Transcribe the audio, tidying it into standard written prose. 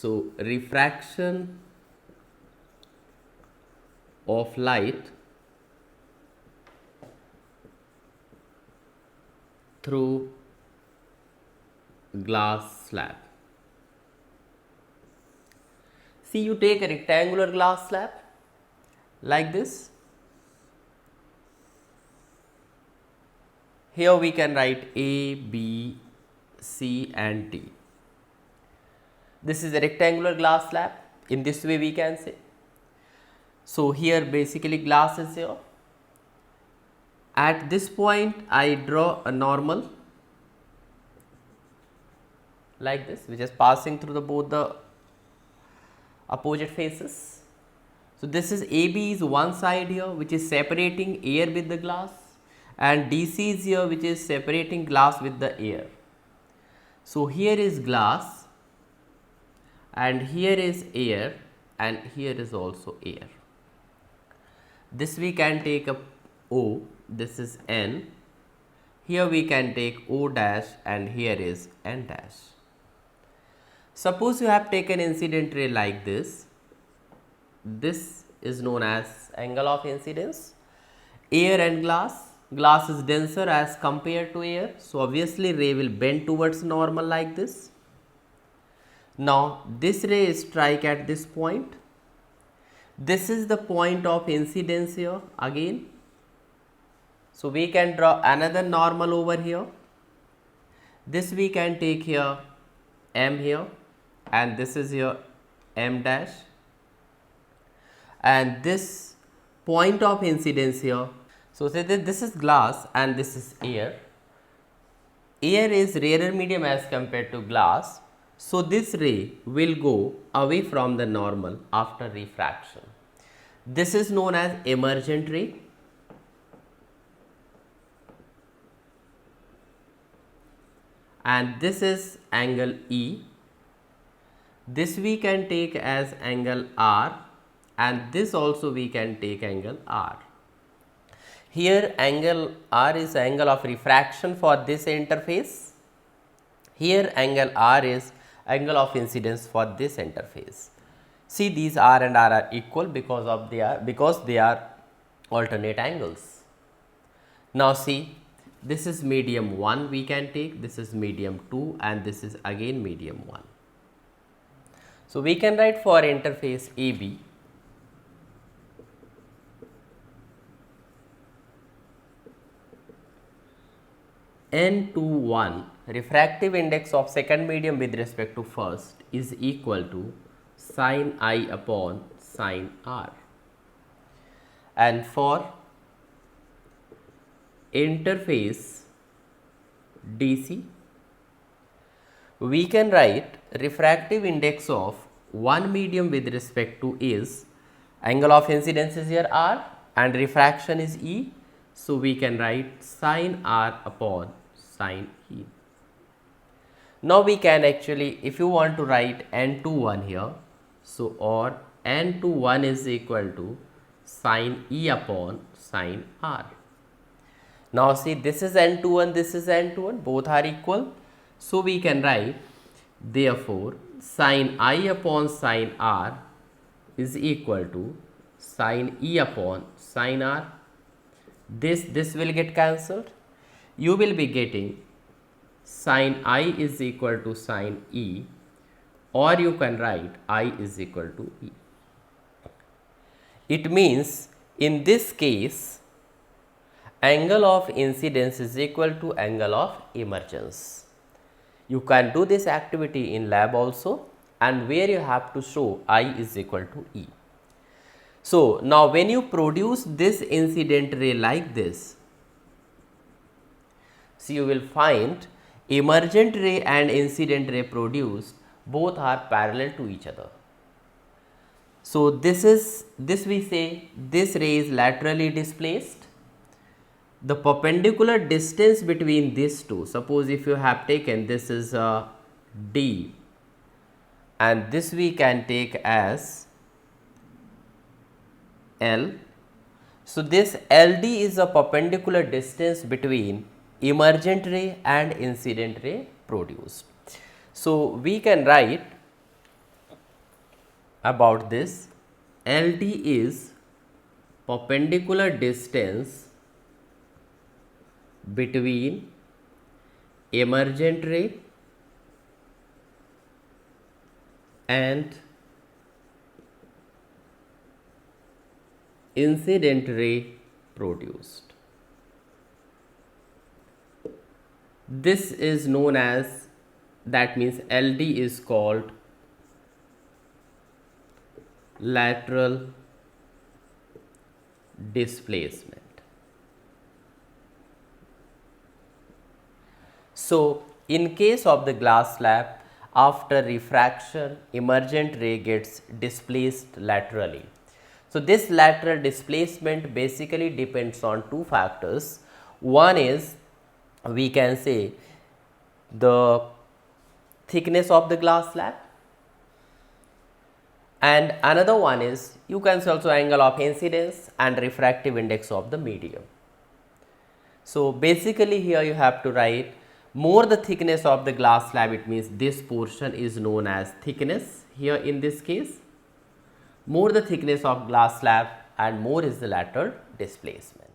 So, refraction of light through glass slab. See, you take a rectangular glass slab like this. Here we can write A, B, C and D. This is a rectangular glass slab. In this way we can say. So, here basically glass is here. At this point I draw a normal like this, which is passing through both the opposite faces. So, this is AB is one side here which is separating air with the glass, and DC is here which is separating glass with the air. So, here is glass and here is air and here is also air. This we can take a O, this is N, here we can take O dash and here is N dash. Suppose you have taken incident ray like this. This is known as angle of incidence. Air and glass is denser as compared to air, so obviously ray will bend towards normal like this. Now this ray strike at this point. This is the point of incidence here again. So we can draw another normal over here. This we can take here M here, and this is your M dash, and this point of incidence here. So say that this is glass and this is air. Air is rarer medium as compared to glass. So this ray will go away from the normal after refraction. This is known as emergent ray. And this is angle E. This we can take as angle R, and this also we can take angle R. Here angle R is angle of refraction for this interface. Here angle R is angle of incidence for this interface. See, these R and R are equal because they are alternate angles. Now see, this is medium 1 we can take, this is medium 2 and this is again medium 1. So we can write for interface AB, N21 refractive index of second medium with respect to first is equal to sin I upon sin R. And for interface DC, we can write refractive index of one medium with respect to is angle of incidence is here R and refraction is E. So we can write sin R upon sin E. Now we can actually, if you want to write N21 here, so or N21 is equal to sin E upon sin R. Now see, this is N21, this is N21, both are equal. So we can write, therefore sin I upon sin R is equal to sin E upon sin R. This will get cancelled. You will be getting sin I is equal to sin E, or you can write I is equal to E. It means in this case angle of incidence is equal to angle of emergence. You can do this activity in lab also, and where you have to show I is equal to E. So now when you produce this incident ray like this, so you will find emergent ray and incident ray produced both are parallel to each other. So this we say this ray is laterally displaced. The perpendicular distance between these two, suppose if you have taken this is D and this we can take as L. So this LD is a perpendicular distance between emergent ray and incident ray produced. So we can write about this. LD is perpendicular distance between emergent ray and incident ray produced. This is known as, that means LD is called lateral displacement. So, in case of the glass slab, after refraction, emergent ray gets displaced laterally. So, this lateral displacement basically depends on two factors. One is, we can say, the thickness of the glass slab, and another one is, you can say also, angle of incidence and refractive index of the medium. So, basically here you have to write, more the thickness of the glass slab, it means this portion is known as thickness here in this case. More the thickness of glass slab and more is the lateral displacement.